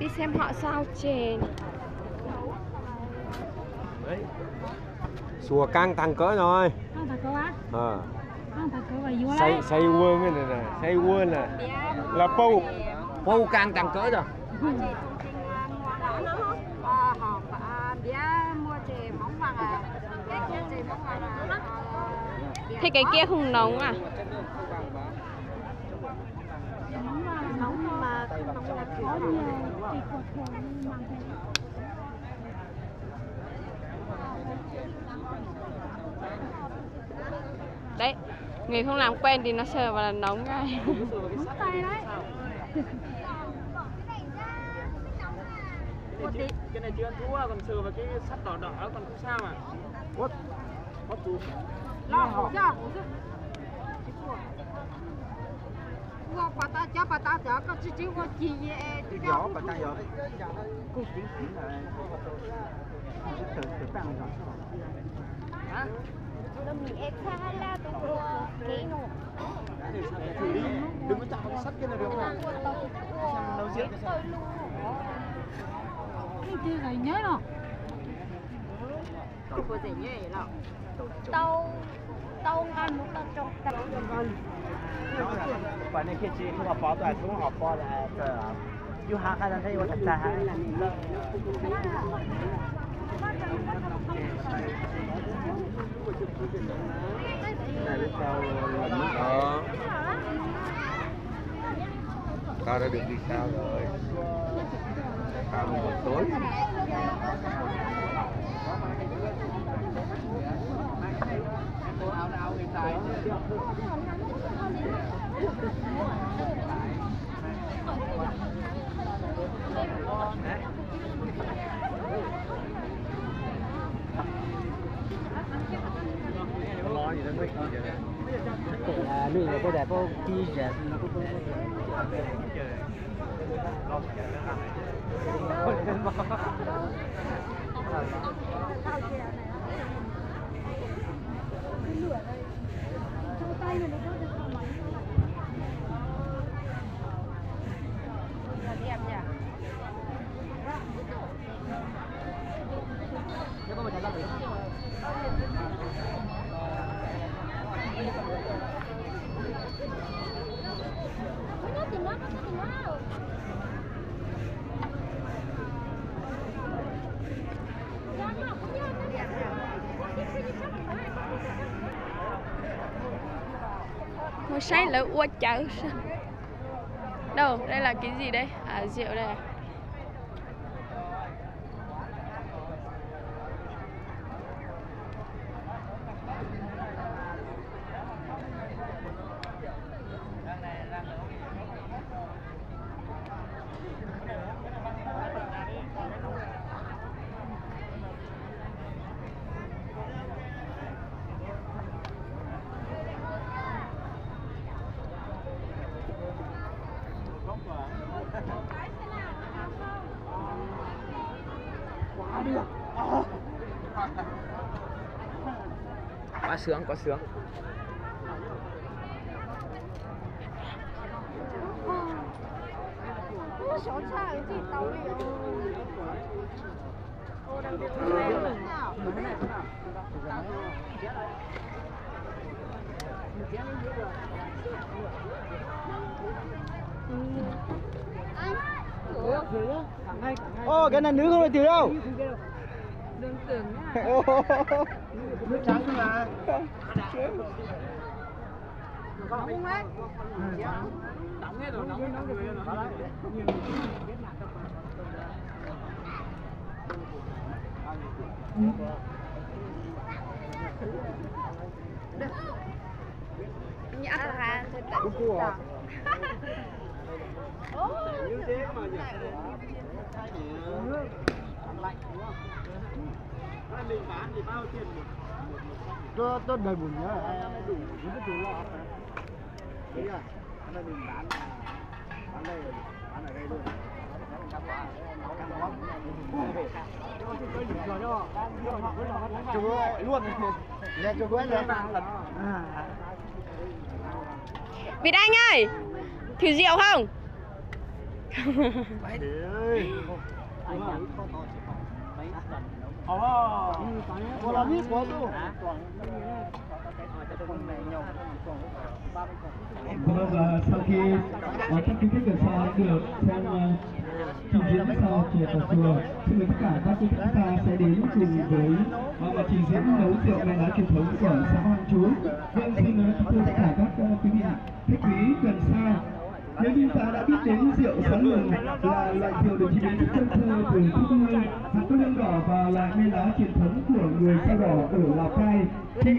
đi xem họ sao chèn. Sùa căng thằng cỡ rồi. Thằng cỡ á? Thằng cỡ vậy vui đấy. Say quân cái này nè, say quân nè. Là pou căng thằng cỡ rồi. Thế cái kia không nóng à? Nóng mà nóng là khó nhiều. Đấy, người không làm quen thì nó sờ vào là nóng ngay. Nóng tay đấy. Cái này chưa ăn thua, còn sờ vào cái sắt đỏ đỏ còn không sao mà. What? What chú? Lo, ra. Bà ta có chứ chứ có gì vậy? Gió, bà ta gió đấy. Cô chính là từ tăng gió. Hả? Nó bị ép xa là tôi có kỹ nụ. Đừng có chạm vào cái sắt kia là được không? Xem nấu rượu cái cái kia này nhớ nào? Không có gì nhớ vậy nào. Tao ăn một tao trong tao ăn. 把那些鸡给我包出来，从好包来这儿。有哈哈的，他有他在哈。Tao đã được đi sao rồi. Tao một tối. Lui là cái đẹp có chi rẻ nó cũng Một say là ua cháo. Đâu, đây là cái gì đây? À, rượu đây à? quá sướng, quá sướng. Ô, cái này nữ không phải từ đâu? Đừng tưởng nha. Nước trắng thôi mà. Không đấy. Đóng hết rồi, nóng người rồi. Nhã ra thôi tận. Như thế mà nhỉ? Lạnh đúng không? Mình bán thì bao tiền một tôi đầy bùn nhá, đủ những cái chỗ lọ. Đấy à, đây mình bán đây rồi, bán ở đây luôn. Chụp luôn, ra chụp luôn đấy. Việt Anh ơi, thử rượu không? Vâng, và sau khi các quý khách gần xa được xem trình diễn sau chè tàu chùa, xin mời tất cả các quý khách chúng ta sẽ đến cùng với màn trình diễn nấu rượu men đá truyền thống của xã Hoàng Chúa. Vâng, xin thưa tất cả các quý vị khách quý gần xa, nếu chúng ta đã biết đến rượu Sáng Lường là loại rượu được chế biến rất đơn sơ từ thuốc ngươi, hạt cốt lương đỏ và loại men đá truyền thống của người Dao Đỏ ở Lào Cai, thì